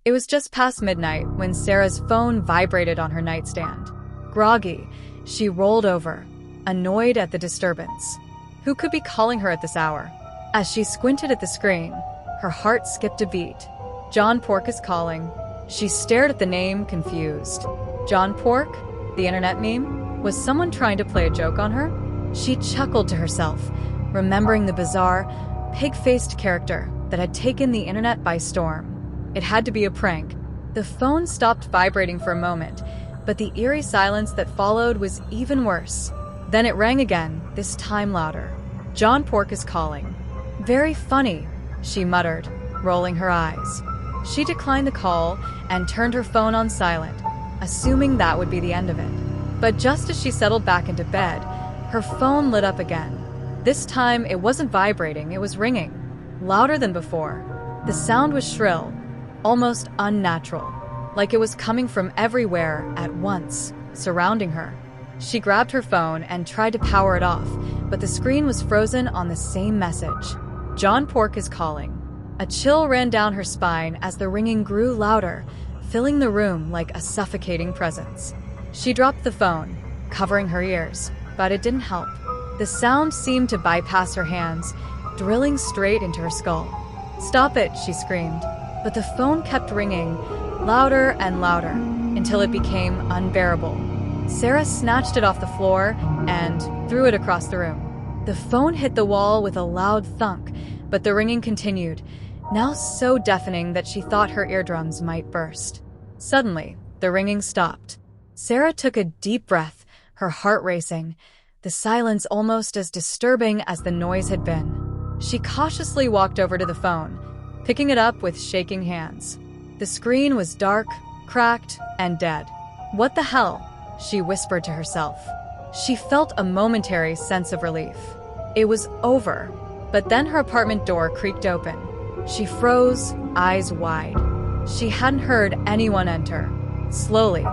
It was just past midnight when Sarah's phone vibrated on her nightstand. Groggy, she rolled over, annoyed at the disturbance. Who could be calling her at this hour? As she squinted at the screen, her heart skipped a beat. John Pork is calling. She stared at the name, confused. John Pork? The internet meme? Was someone trying to play a joke on her? She chuckled to herself, remembering the bizarre, pig-faced character that had taken the internet by storm. It had to be a prank. The phone stopped vibrating for a moment, but the eerie silence that followed was even worse. Then it rang again, this time louder. John Pork is calling. Very funny, she muttered, rolling her eyes. She declined the call and turned her phone on silent, assuming that would be the end of it. But just as she settled back into bed, her phone lit up again. This time, it wasn't vibrating, it was ringing, louder than before. The sound was shrill, almost unnatural, like it was coming from everywhere at once, surrounding her. She grabbed her phone and tried to power it off, but the screen was frozen on the same message. John Pork is calling. A chill ran down her spine as the ringing grew louder, filling the room like a suffocating presence. She dropped the phone, covering her ears, but it didn't help. The sound seemed to bypass her hands, drilling straight into her skull. "Stop it," she screamed. But the phone kept ringing, louder and louder, until it became unbearable. Sarah snatched it off the floor and threw it across the room. The phone hit the wall with a loud thunk, but the ringing continued, now so deafening that she thought her eardrums might burst. Suddenly, the ringing stopped. Sarah took a deep breath, her heart racing, the silence almost as disturbing as the noise had been. She cautiously walked over to the phone, picking it up with shaking hands. The screen was dark, cracked, and dead. "What the hell?" she whispered to herself. She felt a momentary sense of relief. It was over, but then her apartment door creaked open. She froze, eyes wide. She hadn't heard anyone enter. Slowly,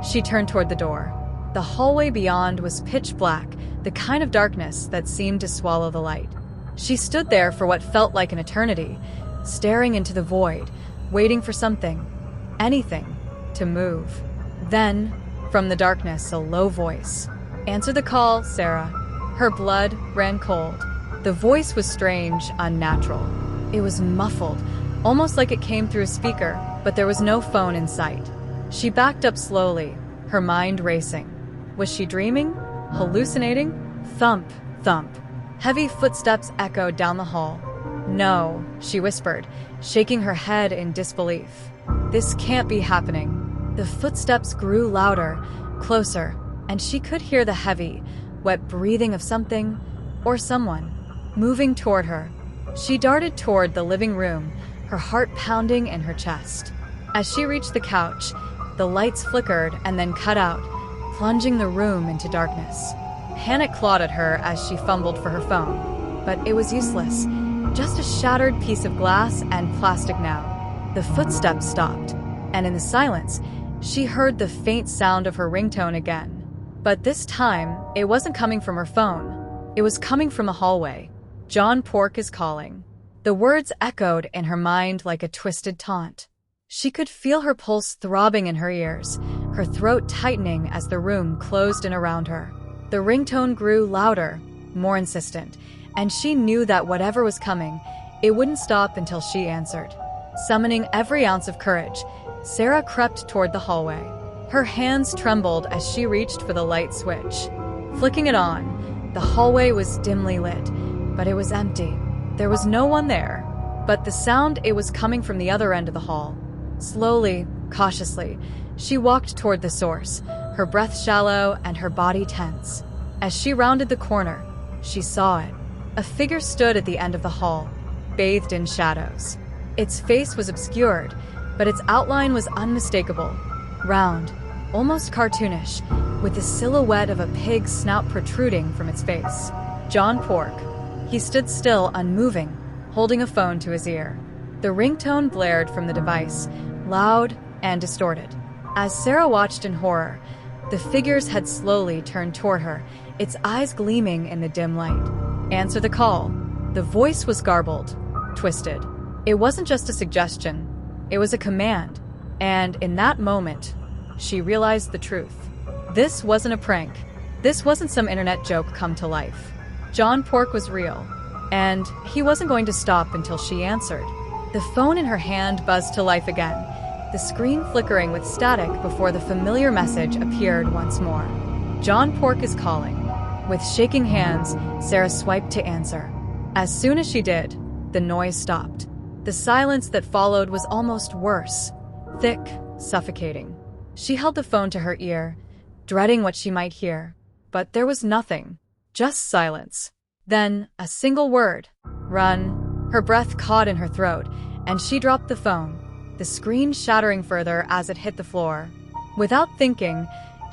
she turned toward the door. The hallway beyond was pitch black, the kind of darkness that seemed to swallow the light. She stood there for what felt like an eternity, staring into the void, waiting for something, anything, to move. Then, from the darkness, a low voice. "Answer the call, Sarah." Her blood ran cold. The voice was strange, unnatural. It was muffled, almost like it came through a speaker, but there was no phone in sight. She backed up slowly, her mind racing. Was she dreaming? Hallucinating? Thump, thump. Heavy footsteps echoed down the hall. "No," she whispered, shaking her head in disbelief. "This can't be happening." The footsteps grew louder, closer, and she could hear the heavy, wet breathing of something or someone moving toward her. She darted toward the living room, her heart pounding in her chest. As she reached the couch, the lights flickered and then cut out, plunging the room into darkness. Panic clawed at her as she fumbled for her phone, but it was useless. Just a shattered piece of glass and plastic now. The footsteps stopped, and in the silence, she heard the faint sound of her ringtone again. But this time, it wasn't coming from her phone. It was coming from the hallway. "John Pork is calling." The words echoed in her mind like a twisted taunt. She could feel her pulse throbbing in her ears, her throat tightening as the room closed in around her. The ringtone grew louder, more insistent, and she knew that whatever was coming, it wouldn't stop until she answered. Summoning every ounce of courage, Sarah crept toward the hallway. Her hands trembled as she reached for the light switch. Flicking it on, the hallway was dimly lit, but it was empty. There was no one there, but the sound, it was coming from the other end of the hall. Slowly, cautiously, she walked toward the source, her breath shallow and her body tense. As she rounded the corner, she saw it. A figure stood at the end of the hall, bathed in shadows. Its face was obscured, but its outline was unmistakable. Round, almost cartoonish, with the silhouette of a pig's snout protruding from its face. John Pork. He stood still, unmoving, holding a phone to his ear. The ringtone blared from the device, loud and distorted. As Sarah watched in horror, the figure's head slowly turned toward her, its eyes gleaming in the dim light. "Answer the call." The voice was garbled, twisted. It wasn't just a suggestion. It was a command. And in that moment, she realized the truth. This wasn't a prank. This wasn't some internet joke come to life. John Pork was real, and he wasn't going to stop until she answered. The phone in her hand buzzed to life again, the screen flickering with static before the familiar message appeared once more. John Pork is calling. With shaking hands, Sarah swiped to answer. As soon as she did, the noise stopped. The silence that followed was almost worse, thick, suffocating. She held the phone to her ear, dreading what she might hear. But there was nothing, just silence. Then, a single word, run. Her breath caught in her throat, and she dropped the phone, the screen shattering further as it hit the floor. Without thinking,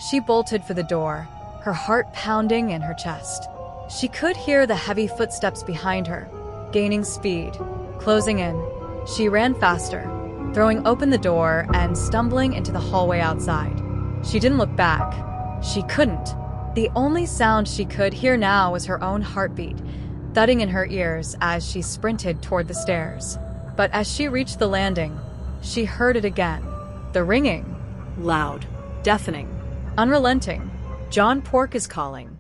she bolted for the door, her heart pounding in her chest. She could hear the heavy footsteps behind her, gaining speed, closing in. She ran faster, throwing open the door and stumbling into the hallway outside. She didn't look back. She couldn't. The only sound she could hear now was her own heartbeat, thudding in her ears as she sprinted toward the stairs. But as she reached the landing, she heard it again. The ringing. Loud, deafening, unrelenting. John Pork is calling.